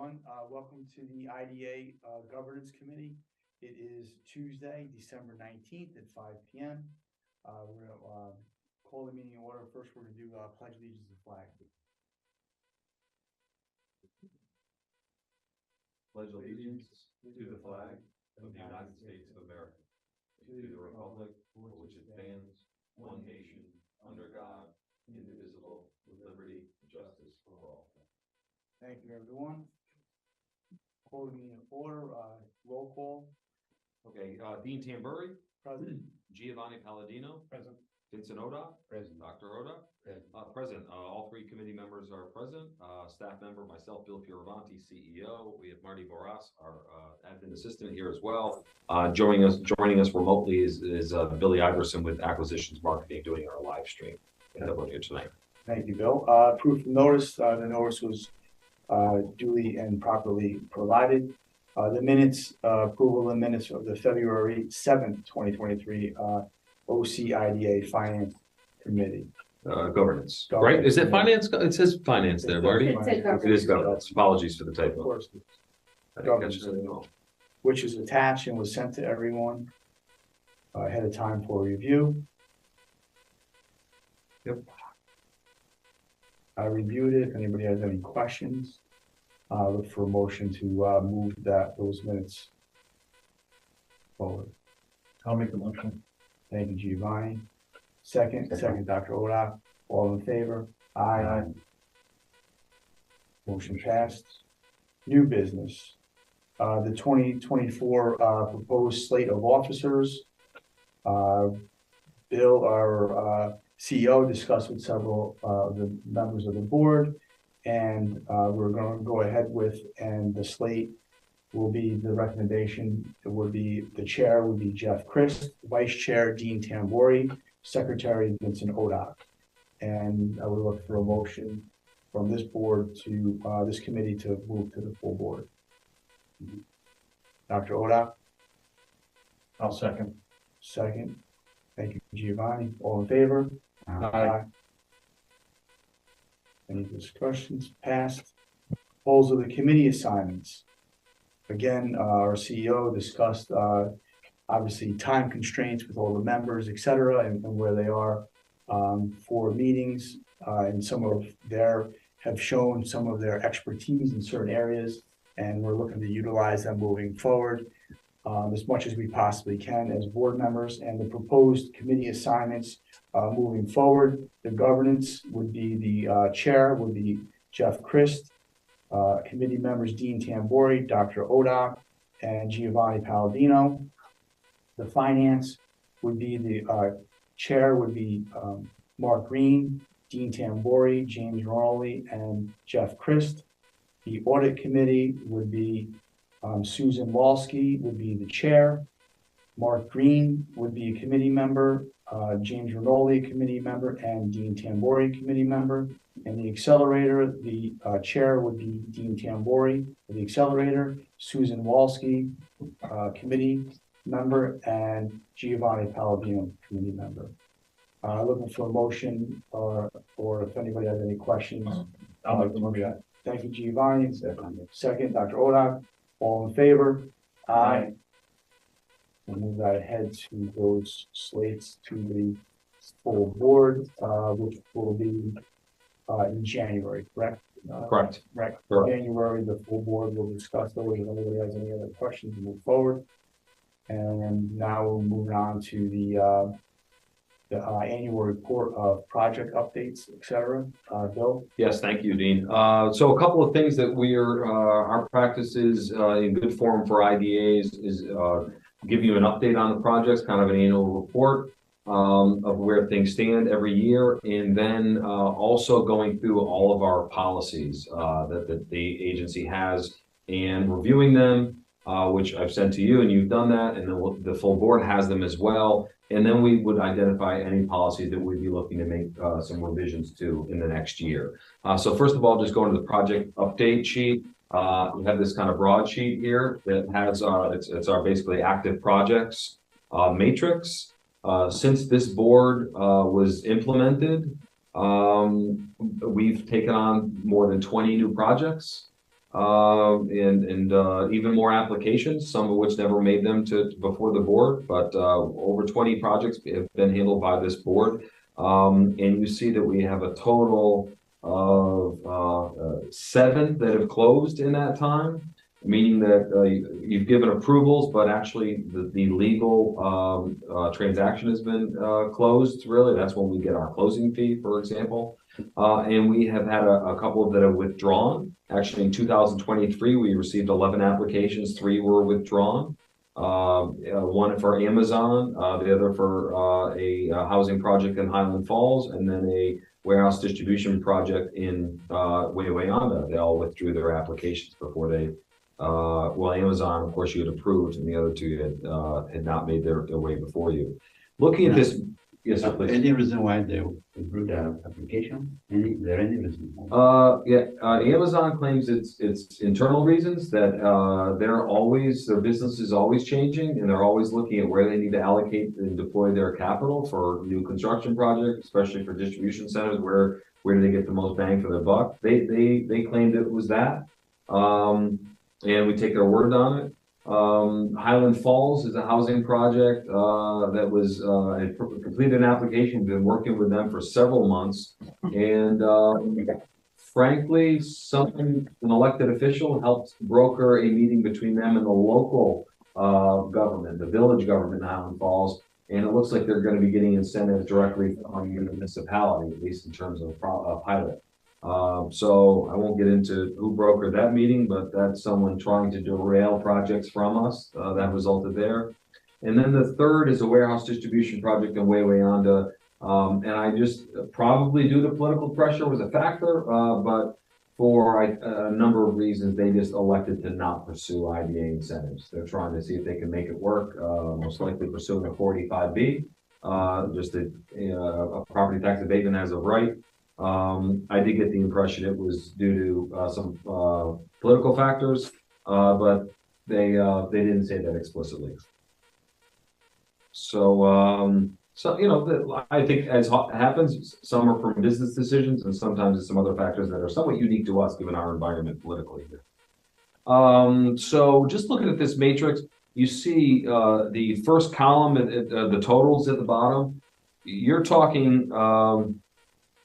everyone. Welcome to the IDA Governance Committee. It is Tuesday, December 19th at 5 p.m. We're going to call the meeting in order. First, we're going to do Pledge Allegiance to the flag. Pledge allegiance to the flag of the United States of America, to the republic for which it stands, one nation, under God, indivisible, with liberty and justice for all. Thank you, everyone. Call the meeting in order. Roll call. Okay, Dean Tamburi, President. Giovanni Palladino, Present. Vincent Oda, Present. Dr. Oda, present. All three committee members are present. Staff member, myself, Bill Fioravanti, CEO. We have Marty Boras, our admin assistant, here as well. Joining us remotely is Billy Iverson with Acquisitions Marketing, doing our live stream. And everyone here tonight. Thank you, Bill. Proof of notice. The notice was duly and properly provided. The minutes, approval of the minutes of the February 7th, 2023 OCIDA Finance Committee. Governance, right? Is it finance? It says finance there, Marty. It is governance. Apologies for the typo. Of course. Governance, which is attached and was sent to everyone ahead of time for review. Yep. I reviewed it. If anybody has any questions, look for a motion to move those minutes forward. I'll make the motion. Thank you, Giovanni. Second, Dr. Oda. All in favor? Aye. Motion passed. New business. The 2024 proposed slate of officers. Bill, our CEO, discussed with several of the members of the board, and we're going to go ahead with, and the slate will be, the recommendation, it would be, the chair would be Jeff Christ, vice chair Dean Tamburi, secretary Vincent Oda. And I would look for a motion from this board to, this committee to move to the full board. Dr. Oda? I'll second. Second. Thank you, Giovanni. All in favor? Aye. Any discussions? Passed. Proposal of the committee assignments. Again, our CEO discussed obviously time constraints with all the members, et cetera, and where they are for meetings, and some of their have shown some of their expertise in certain areas, and we're looking to utilize them moving forward as much as we possibly can as board members. And the proposed committee assignments moving forward, the governance would be the chair would be Jeff Christ, committee members Dean Tamburi, Dr. Oda, and Giovanni Palladino. The finance would be the chair would be Mark Green, Dean Tamburi, James Ronley, and Jeff Christ. The audit committee would be Susan Walski would be the chair. Mark Green would be a committee member. James Ronley, committee member, and Dean Tamburi, committee member. And the accelerator, the chair would be Dean Tamburi for the accelerator, Susan Walski, committee member, and Giovanni Palladino, committee member. Looking for a motion or if anybody has any questions. I'll make the motion. Thank you, Giovanni. Second, Dr. Oda. All in favor? Aye. We'll move that ahead to those slates to the full board, which will be in January, correct? Correct. Right. Correct. January, the full board will discuss those. If anybody has any other questions, move forward. And now we'll move on to the annual report of project updates, et cetera. Bill? Yes, thank you, Dean. So a couple of things that our practice is in good form for IDAs is give you an update on the projects, kind of an annual report of where things stand every year, and then also going through all of our policies that the agency has and reviewing them, which I've sent to you, and you've done that, and then the full board has them as well. And then we would identify any policies that we'd be looking to make some revisions to in the next year. So first of all, just going to the project update sheet. We have this kind of broad sheet here that has it's our basically active projects matrix. Since this board was implemented, we've taken on more than 20 new projects. and even more applications, some of which never made them to before the board, but over 20 projects have been handled by this board. And you see that we have a total of 7 that have closed in that time, meaning that you've given approvals, but actually the legal transaction has been closed. Really, that's when we get our closing fee, for example. And we have had a couple that have withdrawn. Actually, in 2023, we received 11 applications. 3 were withdrawn. One for Amazon, the other for a housing project in Highland Falls, and then a warehouse distribution project in Wayanda. They all withdrew their applications before they. Well, Amazon, of course, you had approved, and the other 2 had not made their way before you. Looking at this. Yes, sir, please. Any reason why they withdrew their application? Any reason? Amazon claims it's internal reasons that their business is always changing, and they're always looking at where they need to allocate and deploy their capital for new construction projects, especially for distribution centers. Where do they get the most bang for their buck? They claimed it was that, and we take their word on it. Highland Falls is a housing project that was had completed an application. Been working with them for several months, and frankly, an elected official helped broker a meeting between them and the local government, the village government in Highland Falls, and it looks like they're going to be getting incentives directly from the municipality, at least in terms of a pilot. So I won't get into who brokered that meeting, but that's someone trying to derail projects from us. That resulted there. And then the third is a warehouse distribution project in Wayanda. And I just probably due to political pressure was a factor, but for a number of reasons, they just elected to not pursue IDA incentives. They're trying to see if they can make it work, most likely pursuing a 45B, just a property tax abatement as of right. I did get the impression it was due to some political factors, but they didn't say that explicitly. So I think as happens, some are from business decisions, and sometimes it's some other factors that are somewhat unique to us given our environment politically. So just looking at this matrix, you see the first column, the totals at the bottom. You're talking.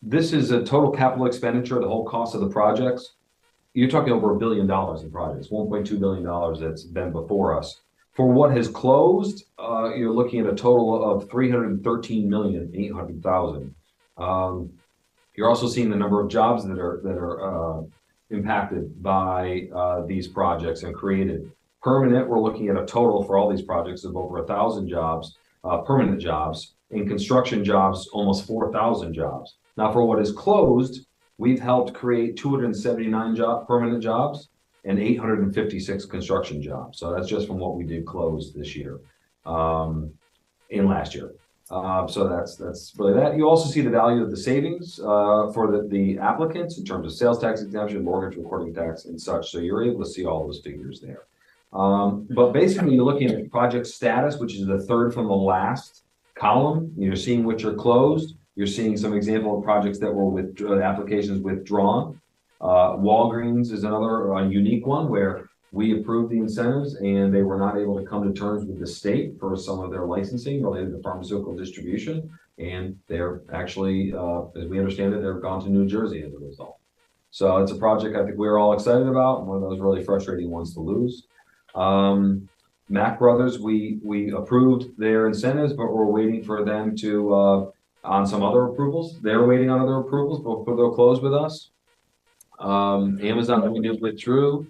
This is a total capital expenditure, the whole cost of the projects. You're talking over $1 billion in projects, $1.2 billion that's been before us. For what has closed, you're looking at a total of $313,800,000. You're also seeing the number of jobs that are impacted by these projects and created. Permanent, we're looking at a total for all these projects of over 1,000 jobs, permanent jobs. In construction jobs, almost 4,000 jobs. Now, for what is closed, we've helped create 279 permanent jobs and 856 construction jobs. So that's just from what we did close this year, in last year. So that's really that. You also see the value of the savings for the applicants in terms of sales tax exemption, mortgage recording tax, and such. So you're able to see all those figures there. But basically, you're looking at project status, which is the third from the last column. You're seeing which are closed. You're seeing some example of projects that were with applications withdrawn. Walgreens is another unique one where we approved the incentives and they were not able to come to terms with the state for some of their licensing related to pharmaceutical distribution. And they're actually, as we understand it, they're gone to New Jersey as a result. So it's a project I think we're all excited about, one of those really frustrating ones to lose. Mac Brothers, we approved their incentives, but we're waiting for them to on some other approvals. They're waiting on other approvals before they'll close with us. Amazon we did withdrew.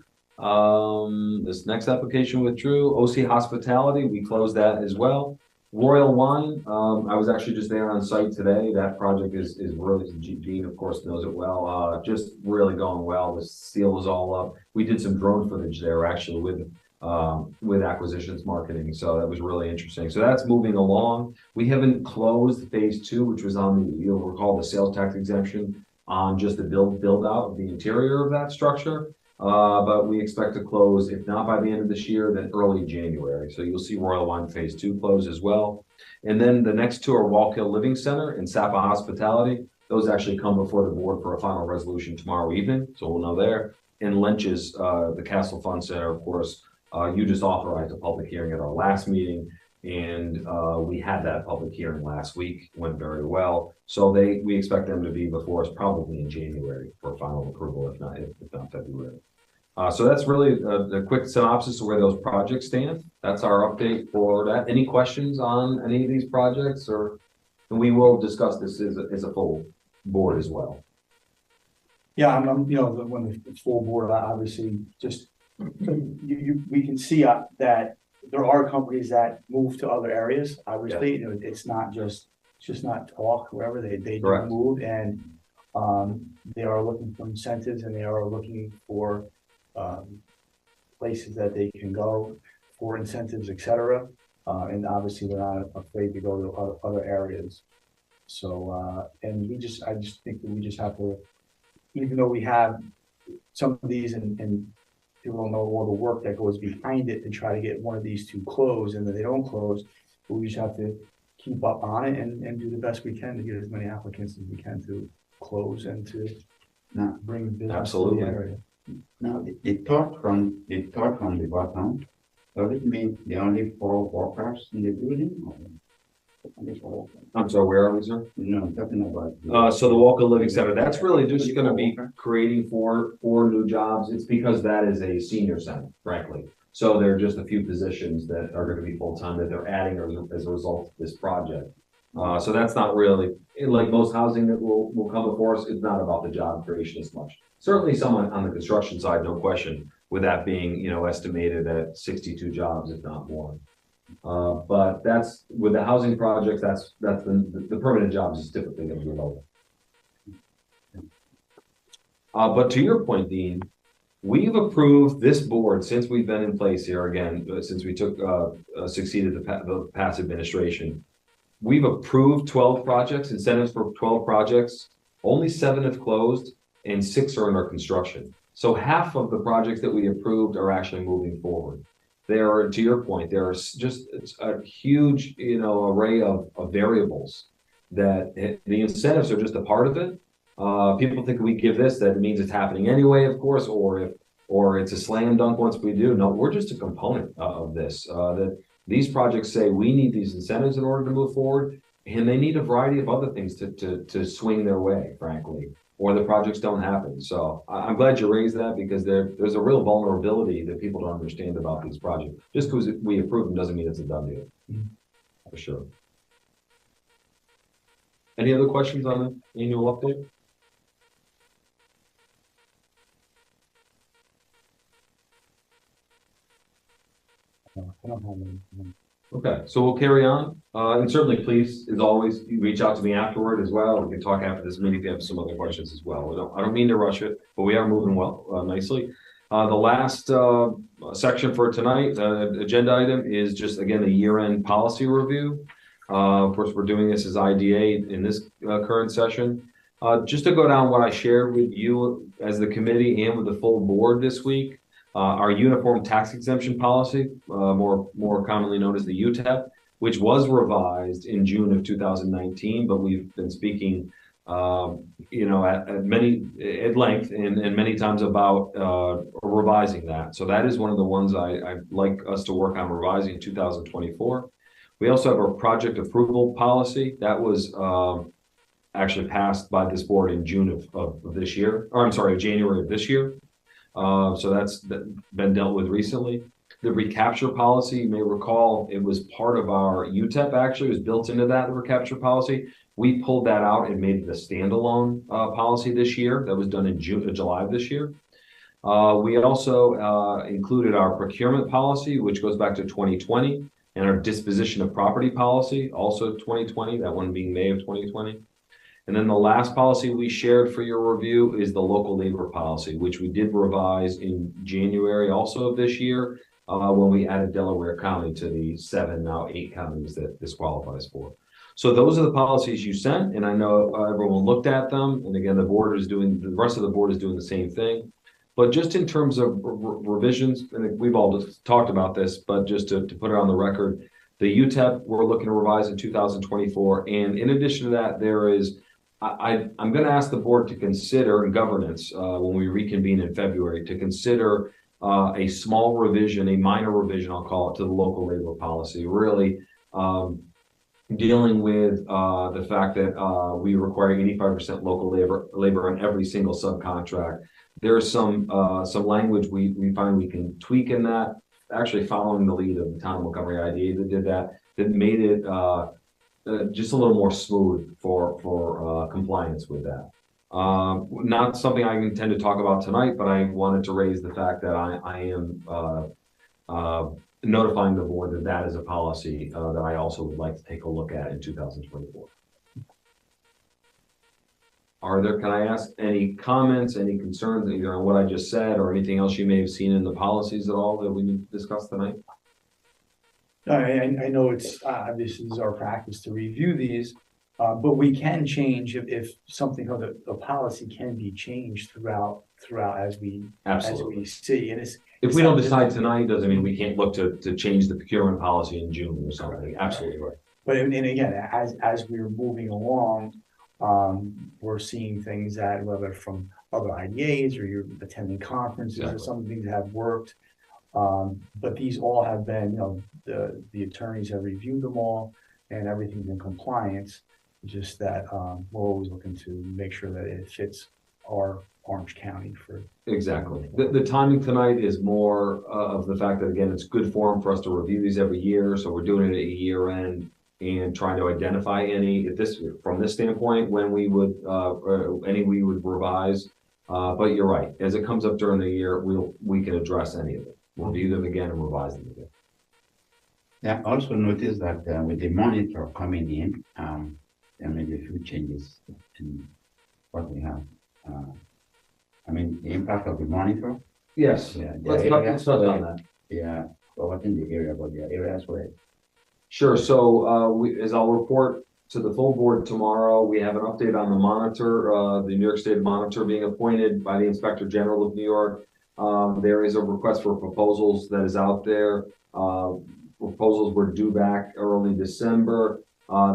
This next application withdrew. OC Hospitality, we closed that as well. Royal Wine, I was actually just there on site today. That project is really, Dean of course knows it well, just really going well. The seal is all up. We did some drone footage there actually with acquisitions marketing. So that was really interesting. So that's moving along. We haven't closed phase 2, which was on the, you'll recall the sales tax exemption on just the build out of the interior of that structure. But we expect to close, if not by the end of this year, then early January. So you'll see Royal Wine phase 2 close as well. And then the next 2 are Wallkill Living Center and Sapa Hospitality. Those actually come before the board for a final resolution tomorrow evening. So we'll know there. and Lynch's, the Castle Fun Center, of course, you just authorized a public hearing at our last meeting. And we had that public hearing last week, went very well. So we expect them to be before us probably in January for final approval, if not February. So that's really the quick synopsis of where those projects stand. That's our update for that. Any questions on any of these projects, and we will discuss this as a full board as well. Yeah, I'm when the full board, obviously, just we can see that there are companies that move to other areas. Obviously, it's just not talk. Wherever they do Correct. move, and they are looking for incentives, and they are looking for places that they can go for incentives, etc. And obviously, they're not afraid to go to other areas. So, and I just think that we just have to, even though we have some of these and people don't know all the work that goes behind it to try to get one of these to close, and then they don't close, but we just have to keep up on it and do the best we can to get as many applicants as we can to close and to bring business Absolutely. to the area. Now, the thought from the bottom, does it mean the only 4 workers in the building? Or only 4 workers? I'm sorry, where are we, sir? No, I'm talking about. So the Walker Living Center, that's really just going to be creating four new jobs. It's because that is a senior center, frankly. So there are just a few positions that are going to be full-time that they're adding as a result of this project. So that's not really, like most housing that will come before us, it's not about the job creation as much. Certainly someone on the construction side, no question, with that being, estimated at 62 jobs, if not more. But that's with the housing projects, that's the permanent jobs is typically going to be lower. But to your point, Dean, we've approved this board since we've been in place here again, since we succeeded the past administration. We've approved 12 projects, incentives for 12 projects. Only 7 have closed and 6 are under construction. So half of the projects that we approved are actually moving forward. There are, to your point, there's just a huge, array of variables that the incentives are just a part of it. People think we give this, that it means it's happening anyway, of course, or it's a slam dunk once we do. No, we're just a component of this. That these projects say we need these incentives in order to move forward, and they need a variety of other things to swing their way, frankly, or the projects don't happen. So I'm glad you raised that, because there's a real vulnerability that people don't understand about these projects. Just because we approve them doesn't mean it's a done deal. For sure. Any other questions on the annual update? I don't have any. Okay, so we'll carry on. And certainly, please, as always, you reach out to me afterward as well. We can talk after this meeting if you have some other questions as well. I don't mean to rush it, but we are moving nicely. The last section for tonight, agenda item, is just, again, a year-end policy review. Of course, we're doing this as IDA in this current session. Just to go down what I shared with you as the committee and with the full board this week. Our uniform tax exemption policy, more commonly known as the UTEP, which was revised in June of 2019, but we've been speaking, at length and many times about revising that. So that is one of the ones I'd like us to work on revising in 2024. We also have our project approval policy that was actually passed by this board in June of this year, or I'm sorry, January of this year. So that's been dealt with recently. The recapture policy, you may recall, it was part of our UTEP, actually. It was built into that, the recapture policy. We pulled that out and made it a standalone policy this year. That was done in July of this year. We also included our procurement policy, which goes back to 2020, and our disposition of property policy, also 2020, that one being May of 2020. And then the last policy we shared for your review is the local labor policy, which we did revise in January also of this year, when we added Delaware County to the 7, now 8 counties that this qualifies for. So those are the policies you sent, and I know everyone looked at them. And again, the rest of the board is doing the same thing. But just in terms of revisions, and we've all just talked about this, but just to put it on the record, the UTEP we're looking to revise in 2024. And in addition to that, there is I'm going to ask the board to consider in governance, when we reconvene in February, to consider a small revision, a minor revision, I'll call it, to the local labor policy, really dealing with the fact that we require 85% local labor on every single subcontract. There's some language we find we can tweak in that, actually following the lead of the town of Montgomery IDA that did that made it just a little more smooth for compliance with that. Not something I intend to talk about tonight, but I wanted to raise the fact that I am notifying the board that that is a policy that I also would like to take a look at in 2024. Can I ask any comments, any concerns either on what I just said or anything else you may have seen in the policies at all that we discussed tonight? I know it's obviously this is our practice to review these, but we can change if something of the policy can be changed throughout as we see. And if we don't decide tonight, doesn't mean we can't look to change the procurement policy in June or something. Absolutely right. But and again, as we're moving along, we're seeing things that whether from other IDAs or you're attending conferences or some things that have worked. But these all have been, the attorneys have reviewed them all and everything's in compliance. Just that we're always looking to make sure that it fits our Orange County for. Exactly. The timing tonight is more of the fact that, again, it's good form for us to review these every year. So we're doing it at a year end and trying to identify any from this standpoint when we would we would revise. But you're right. As it comes up during the year, we can address any of it. We'll review them again and revise them again. Yeah, also notice that with the monitor coming in, there may be a few changes in what we have. I mean, the impact of the monitor. Yes. Yeah, let's touch on that. Yeah, well, what's in the area, but the areas where. Sure. So as I'll report to the full board tomorrow, we have an update on the monitor, the New York State monitor being appointed by the Inspector General of New York. There is a request for proposals that is out there. Proposals were due back early December.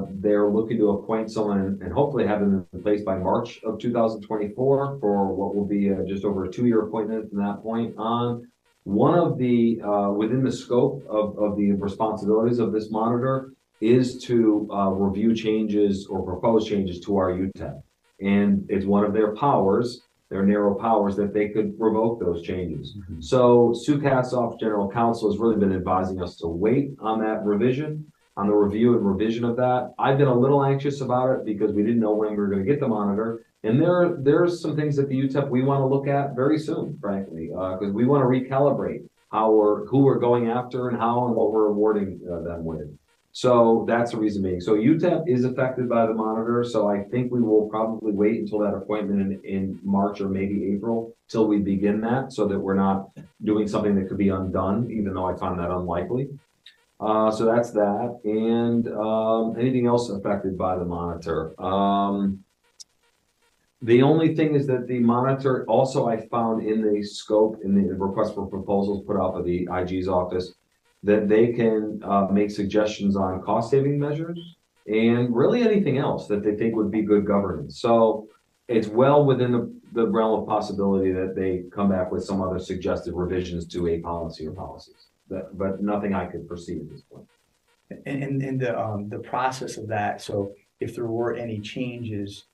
They're looking to appoint someone and hopefully have them in place by March of 2024 for what will be just over a 2-year appointment from that point on. One of the, within the scope of the responsibilities of this monitor is to review changes or propose changes to our UTEP. And it's one of their powers, their narrow powers, that they could revoke those changes. Mm-hmm. So Sue Kassoff, General Counsel, has really been advising us to wait on that revision, on the review and revision of that. I've been a little anxious about it because we didn't know when we were going to get the monitor. And there's some things at the UTEP we want to look at very soon, frankly, because we want to recalibrate who we're going after and how and what we're awarding them with. So that's the reason being. So UTEP is affected by the monitor. So I think we will probably wait until that appointment in March or maybe April till we begin that, so that we're not doing something that could be undone, even though I find that unlikely. So that's that. And anything else affected by the monitor? The only thing is that the monitor also, I found in the scope, in the request for proposals put out by the IG's office, that they can make suggestions on cost saving measures and really anything else that they think would be good governance. So it's well within the realm of possibility that they come back with some other suggested revisions to a policy or policies, but nothing I could foresee at this point. And the process of that, so if there were any changes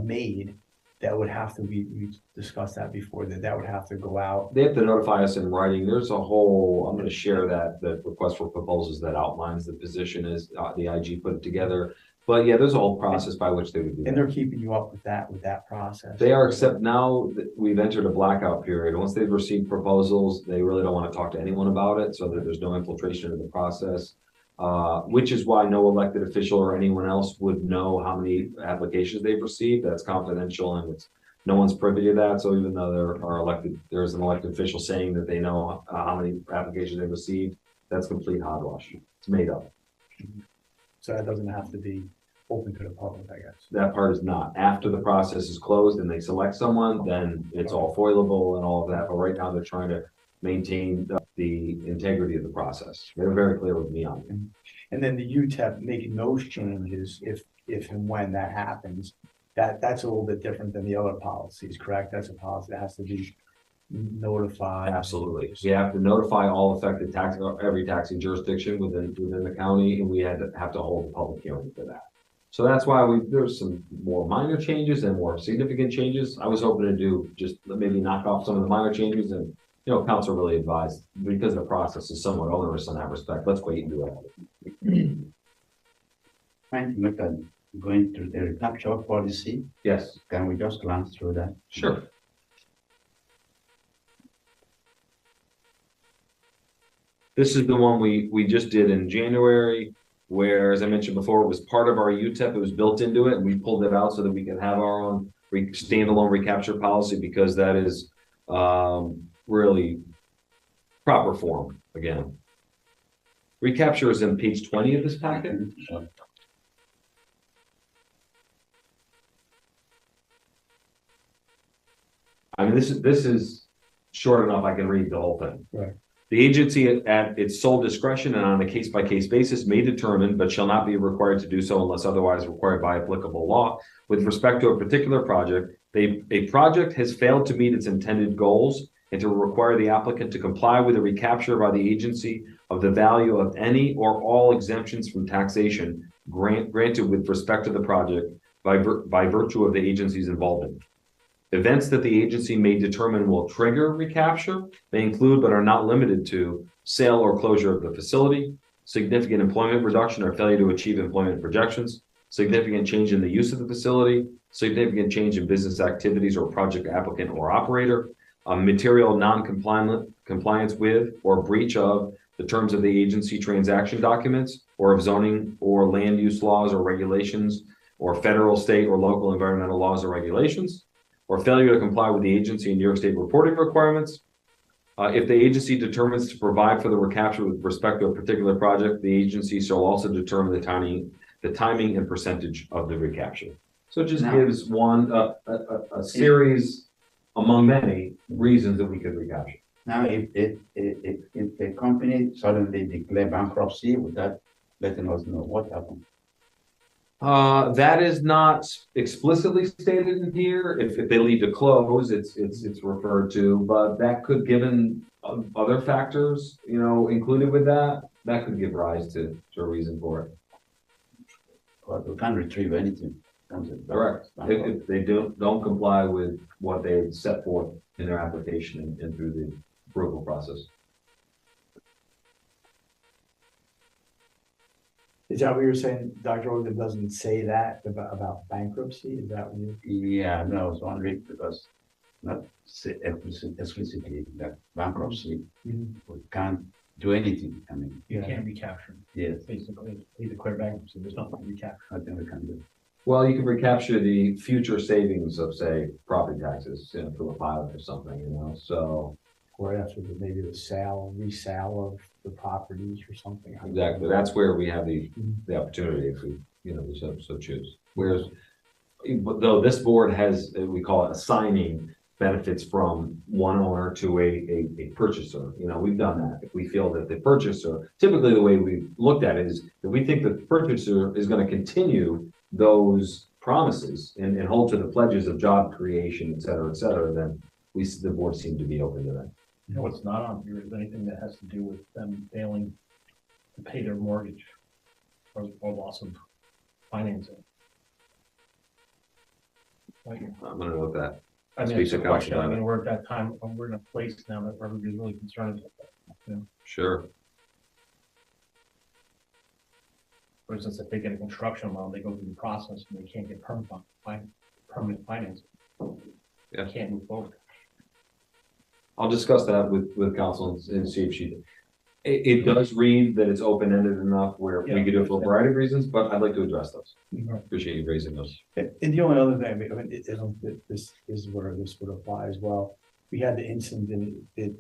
made, that would have to be, we discussed that before, that would have to go out. They have to notify us in writing. There's a whole, I'm going to share the request for proposals that outlines the position as the IG put it together. But yeah, there's a whole process by which they would do that. And they're keeping you up with that process. They are, except now that we've entered a blackout period. Once they've received proposals, they really don't want to talk to anyone about it, so that there's no infiltration of the process. Which is why no elected official or anyone else would know how many applications they've received. That's confidential, and no one's privy to that. So even though there's an elected official saying that they know how many applications they've received, that's complete hogwash. It's made up. So that doesn't have to be open to the public, I guess. That part is not. After the process is closed and they select someone, then it's all foilable and all of that. But right now they're trying to maintain the integrity of the process. They're very clear with me on it. And then the UTEP making those changes, if and when that happens, that's a little bit different than the other policies, correct? That's a policy that has to be notified. Absolutely. We have to notify all affected every taxing jurisdiction within the county, and we have to hold a public hearing for that. So that's why there's some more minor changes and more significant changes. I was hoping to do just maybe knock off some of the minor changes, and council really advised, because the process is somewhat onerous in that respect. Let's wait and do it. Trying to look at going through the recapture policy. Yes, Can we just glance through that? sure. This is the one we just did in January, where, as I mentioned before, it was part of our UTEP. It was built into it, and we pulled it out so that we could have our own standalone recapture policy, because that is really proper form again. Recapture is in page 20 of this packet. I mean, this is short enough. I can read the whole thing. Right. The agency at its sole discretion and on a case-by-case basis may determine, but shall not be required to do so unless otherwise required by applicable law, with respect to a particular project. A project has failed to meet its intended goals, and to require the applicant to comply with a recapture by the agency of the value of any or all exemptions from taxation granted with respect to the project by virtue of the agency's involvement. Events that the agency may determine will trigger recapture may include, but are not limited to, sale or closure of the facility, significant employment reduction or failure to achieve employment projections, significant change in the use of the facility, significant change in business activities or project applicant or operator, material non-compliance with or breach of the terms of the agency transaction documents, or of zoning or land use laws or regulations, or federal, state, or local environmental laws or regulations, or failure to comply with the agency and New York State reporting requirements. If the agency determines to provide for the recapture with respect to a particular project, the agency shall also determine the timing and percentage of the recapture. So it just gives one a series among many reasons that we could recapture. Now, if the company suddenly declare bankruptcy, would that letting us know what happened? That is not explicitly stated in here. If they leave to close, it's referred to, but that could, given other factors, included with that could give rise to a reason for it. But we can't retrieve anything. Correct. If they don't comply with what they set forth in their application and through the approval process. Is that what you're saying, Dr. Ogden doesn't say that about bankruptcy? Is that what you? Yeah, no, I was wondering because not say explicitly that bankruptcy, we can't do anything. I mean, You can't recapture. yes, Basically, you declare bankruptcy, there's nothing to recapture. I think we can do. Well, you can recapture the future savings of, say, property taxes, through a pilot or something, so. Or after maybe the resale of the properties or something. Exactly, that's where we have the opportunity if we, so choose. Whereas, though this board has, we call it assigning benefits from one owner to a purchaser, we've done that. If we feel that the purchaser, typically the way we've looked at it is, if we think the purchaser is going to continue those promises and hold to the pledges of job creation, et cetera, then the board seemed to be open to that. What's not on here is anything that has to do with them failing to pay their mortgage or loss of financing. Like, I'm going to note that. I mean, Speak it's a to council question. I on it. mean, we're at that time, we're in a place now that everybody's really concerned about that. Sure. For instance, if they get a construction loan, they go through the process and they can't get permanent financing. Yeah. They can't move forward. I'll discuss that with council and see if she, it does read that it's open-ended enough where we could do it for a variety of reasons, but I'd like to address those. Appreciate you raising those. And the only other thing, I mean, this is where this would apply as well. We had the incident and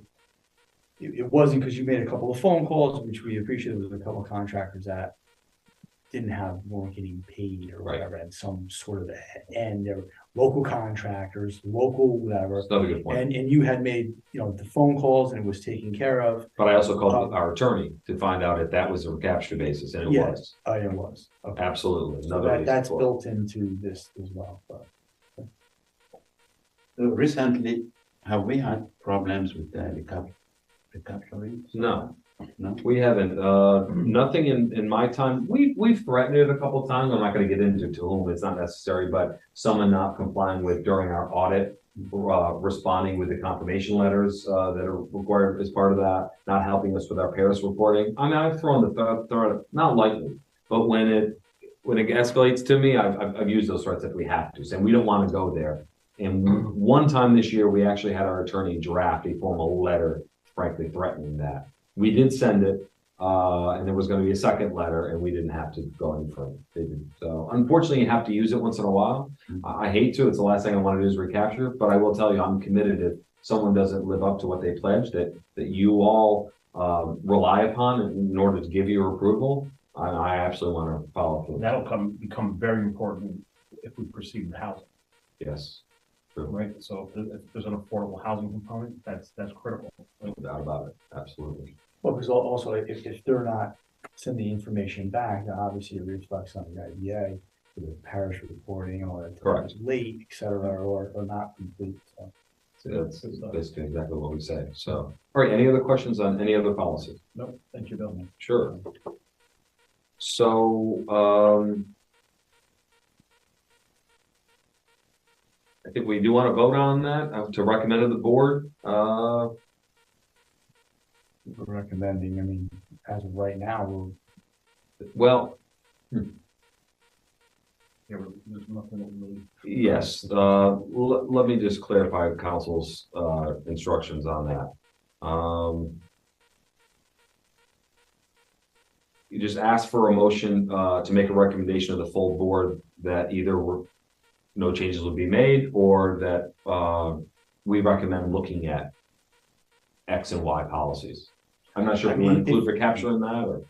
it wasn't because you made a couple of phone calls, which we appreciate. There was a couple of contractors that weren't getting paid or Right. whatever, at some sort of end, they're local contractors, local whatever. That's another good point. And you had made, the phone calls and it was taken care of. But I also called our attorney to find out if that was a recapture basis, and it Yeah. was. It was. Okay. Absolutely. So Another reason that's for it. built into this as well, but. Recently, have we had problems with the recapturing? No, No? we haven't. Nothing in my time. We've threatened it a couple of times. I'm not going to get into to whom, it's not necessary, but someone not complying with during our audit, responding with the confirmation letters that are required as part of that, not helping us with our Paris reporting. I mean, I've thrown the threat, not lightly, but when it escalates to me, I've used those threats if we have to, saying we don't want to go there. And one time this year, we actually had our attorney draft a formal letter, frankly, threatening that. We did send it, and there was going to be a second letter, and we didn't have to go any further. So unfortunately, you have to use it once in a while. I hate to. It's the last thing I want to do is recapture. But I will tell you, I'm committed. If someone doesn't live up to what they pledged, that you all rely upon in order to give your approval, I absolutely want to follow through. That'll become very important if we proceed with housing, Yes, true. right? So if there's an affordable housing component, that's critical. No doubt about it. Absolutely. Well, because also if they're not sending information back, then obviously it reflects on the IDA, the parish reporting, or if Correct. it's late, et cetera, or not complete. So. That's basically exactly what we say. So, all right. Any other questions on any other policy? No, thank you, Bill. Sure. So, I think we do want to vote on that to recommend to the board. We're recommending, I mean, as of right now, Well, Yeah, there's nothing that really. yes. Let me just clarify council's instructions on that. You just ask for a motion to make a recommendation of the full board that either no changes will be made, or that we recommend looking at X and Y policies. I'm not sure if you want to include recapture in that, or.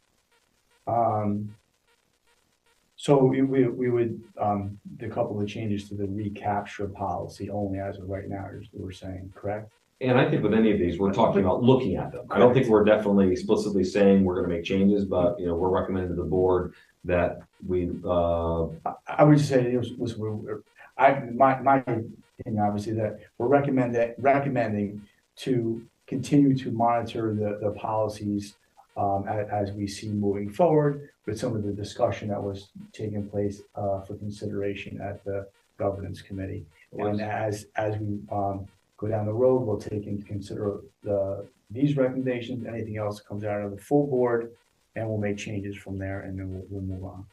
So we would, the couple of changes to the recapture policy only as of right now, is what we're saying, correct? And I think with any of these, we're talking about looking at them. I don't think we're definitely explicitly saying we're going to make changes, but we're recommending to the board that we. I would say my opinion, obviously, that we're recommending to continue to monitor the policies as we see moving forward with some of the discussion that was taking place for consideration at the governance committee. And as we go down the road, we'll take into consider these recommendations, anything else comes out of the full board, and we'll make changes from there, and then we'll move on.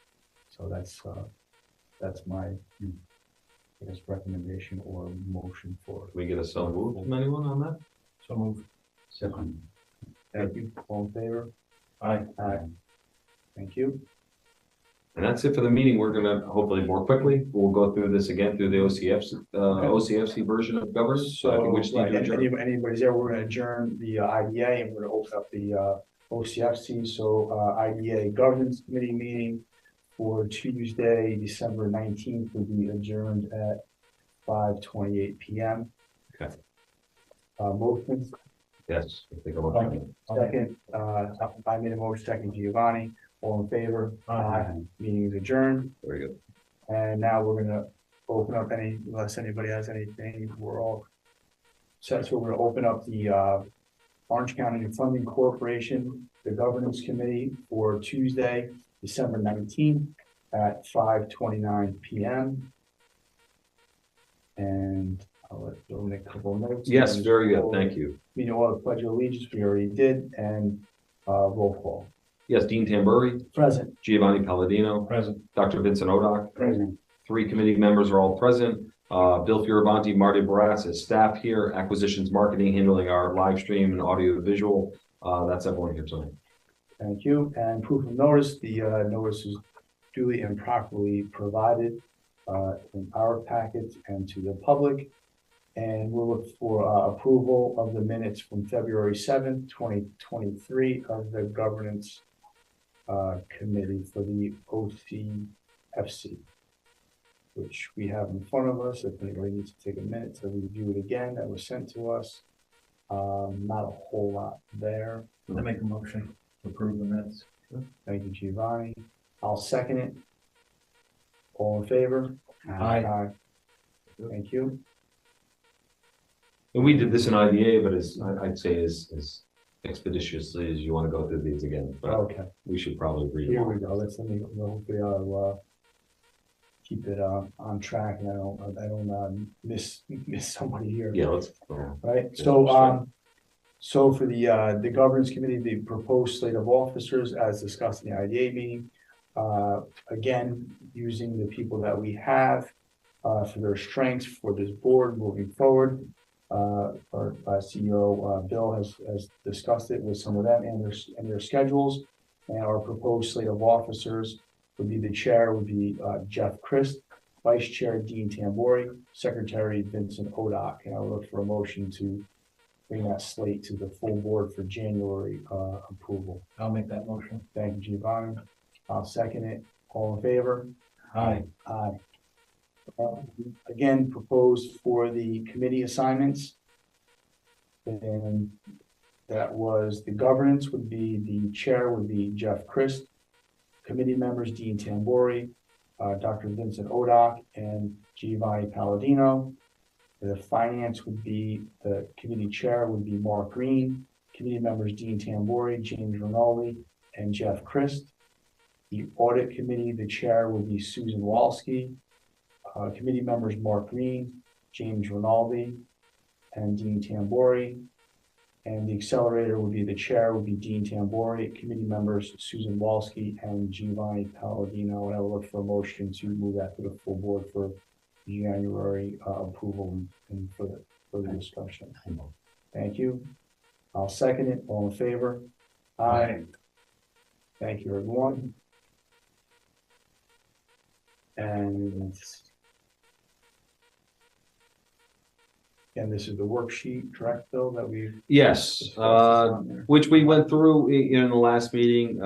So that's my, I guess, recommendation or motion for. We get a so moved from anyone on that? So move. Second. Thank you. All in favor? Aye. Aye. Thank you. And that's it for the meeting. We're going to hopefully more quickly. We'll go through this again through the OCFC version of governance. So I think we just need to adjourn. Anybody's there, we're gonna adjourn the IDA, and we're gonna open up the OCFC. So IDA Governance Committee meeting for Tuesday, December 19th will be adjourned at 5:28 p.m. Okay. Motion. Yes. I think I'm Second, I made a motion, second Giovanni, all in favor? Aye. Meeting is adjourned, very good. and now we're gonna open up unless anybody has anything, we're all set. So we're gonna open up the Orange County Funding Corporation, the Governance Committee for Tuesday, December 19th at 5:29 p.m. And I'll let Bill make a couple of notes. Yes, very good. Thank you. We know all the Pledge of Allegiance we already did, and roll call. Yes, Dean Tamburi, Present. Giovanni Palladino, Present. Dr. Vincent Odock. Present. 3 committee members are all present. Bill Fioravanti, Marty Barras as staff here, acquisitions marketing handling our live stream and audio visual. That's everyone here tonight. Thank you. And proof of notice, the notice is duly and properly provided in our packets and to the public. And we'll look for approval of the minutes from February 7th, 2023 of the governance committee for the OCFC, which we have in front of us. If anybody needs to take a minute to review it again, that was sent to us. Not a whole lot there. I make a motion to approve the minutes. Thank you, Giovanni. I'll second it. All in favor? Aye. Thank you. And we did this in IDA, but I'd say as expeditiously as you want to go through these again, but Okay, we should probably read them here all. we go. Let's, hopefully I'll, keep it, on track and I don't miss somebody here. Yeah, let's. Right, Yeah, so for the governance committee, the proposed slate of officers as discussed in the IDA meeting. Again, using the people that we have, for their strengths for this board moving forward. Our CEO, Bill has discussed it with some of them and their schedules. And our proposed slate of officers would be the chair would be, Jeff Christ, vice chair Dean Tambori, secretary Vincent Odock. And I would look for a motion to bring that slate to the full board for January, approval. I'll make that motion. Thank you, Giovanni. I'll second it. All in favor? Aye. Aye. Again, proposed for the committee assignments. And that was the governance would be, the chair would be Jeff Christ. Committee members, Dean Tambori, Dr. Vincent Odock, and Giovanni Palladino. The finance would be, the committee chair would be Mark Green. Committee members, Dean Tambori, James Rinaldi, and Jeff Christ. The audit committee, the chair would be Susan Walski. Committee members, Mark Green, James Rinaldi, and Dean Tambori. And the accelerator would be, the chair would be Dean Tambori, committee members, Susan Walski and Giovanni Palladino. And I will look for a motion to move that to the full board for January, approval and for the discussion. Thank you. I'll second it. All in favor? Aye. Thank you, everyone. And this is the worksheet, correct, Bill, that we've. Yes, which we went through in the last meeting.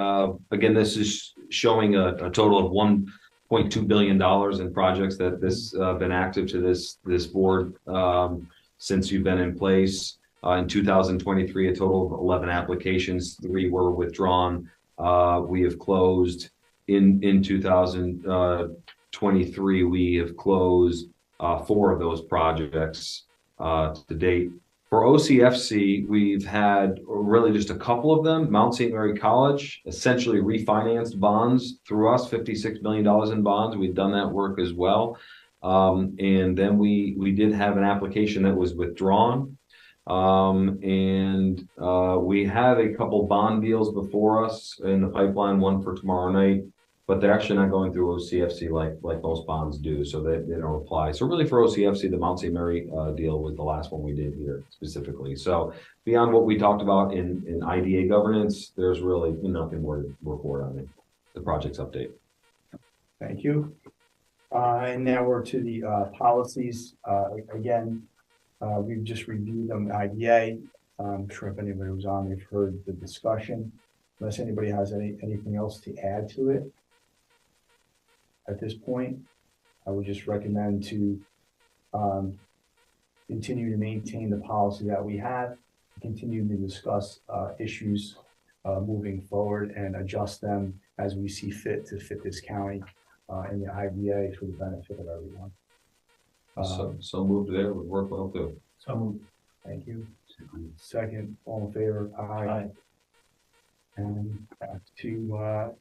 Again, this is showing a total of $1.2 billion in projects that this been active to this board since you've been in place. In 2023, a total of 11 applications, 3 were withdrawn. We have closed in 2023. We have closed 4 of those projects to date. For OCFC, we've had really just a couple of them. Mount St. Mary College essentially refinanced bonds through us, $56 million in bonds. We've done that work as well. And then we did have an application that was withdrawn. We have a couple bond deals before us in the pipeline, one for tomorrow night, but they're actually not going through OCFC like most bonds do, so they don't apply. So really for OCFC, the Mount St. Mary deal was the last one we did here specifically. So beyond what we talked about in IDA governance, there's really nothing more to report on it, the project's update. Thank you. And now we're to the policies. Again, we've just reviewed them, IDA. I'm sure if anybody was on, they've heard the discussion. Unless anybody has anything else to add to it. At this point, I would just recommend to continue to maintain the policy that we have, continue to discuss issues moving forward and adjust them as we see fit to fit this county and the IDA for the benefit of everyone. So moved there would work well too. So moved. Thank you. Second, all in favor? Aye. And back to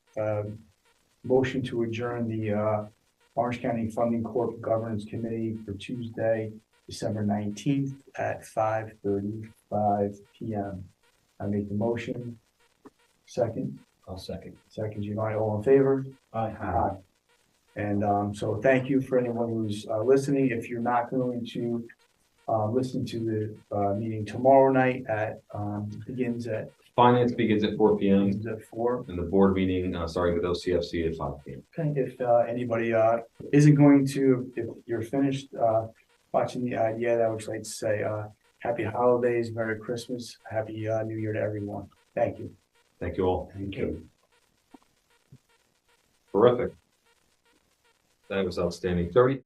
motion to adjourn the Orange County Funding Corp Governance Committee for Tuesday, December 19th at 5:35 p.m. I make the motion. Second. I'll second. Second, Giovanni. All in favor? Aye. Aye. And so thank you for anyone who's listening. If you're not going to listen to the meeting tomorrow night at begins at Finance begins at 4 p.m. 4. and the board meeting starting with OCFC at 5 p.m. Okay, if anybody isn't going to, if you're finished watching the IDA, I would like to say happy holidays, Merry Christmas, Happy New Year to everyone. Thank you. Thank you all. Thank you. Terrific. That was outstanding. 30.